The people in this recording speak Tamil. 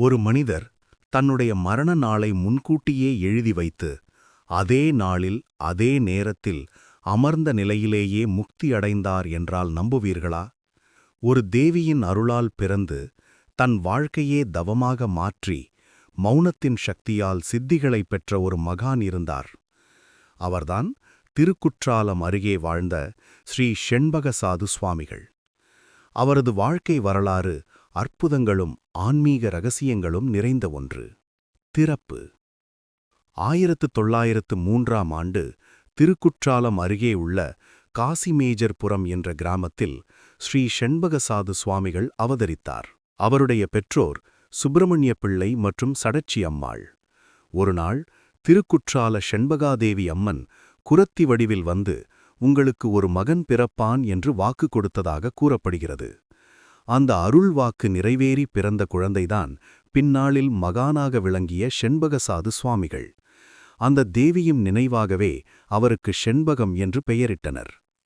ஒரு மனிதர் தன்னுடைய மரண நாளை முன்கூட்டியே எழுதி வைத்து அதே நாளில் அதே நேரத்தில் அமர்ந்த நிலையிலேயே முக்தி அடைந்தார் என்றால் நம்புவீர்களா? ஒரு தேவியின் அருளால் பிறந்து தன் வாழ்க்கையே தவமாக மாற்றி மௌனத்தின் சக்தியால் சித்திகளைப் பெற்ற ஒரு மகான் இருந்தார். அவர்தான் திருக்குற்றாலம் அருகே வாழ்ந்த ஸ்ரீ செண்பகசாது சுவாமிகள். அவரது வாழ்க்கை வரலாறு அற்புதங்களும் ஆன்மீக ரகசியங்களும் நிறைந்த ஒன்று. திறப்பு 1903ஆம் ஆண்டு திருக்குற்றாலம் அருகே உள்ள காசிமேஜர்புரம் என்ற கிராமத்தில் ஸ்ரீ செண்பகசாது சுவாமிகள் அவதரித்தார். அவருடைய பெற்றோர் சுப்பிரமணிய பிள்ளை மற்றும் சடச்சி அம்மாள். ஒருநாள் திருக்குற்றால செண்பகாதேவி அம்மன் குரத்தி வடிவில் வந்து உங்களுக்கு ஒரு மகன் பிறப்பான் என்று வாக்கு கொடுத்ததாக கூறப்படுகிறது. அந்த அருள் வாக்கு நிறைவேறி பிறந்த குழந்தைதான் பின்னாளில் மகானாக விளங்கிய செண்பகசாது சுவாமிகள். அந்த தேவியும் நினைவாகவே அவருக்கு செண்பகம் என்று பெயரிட்டனர்.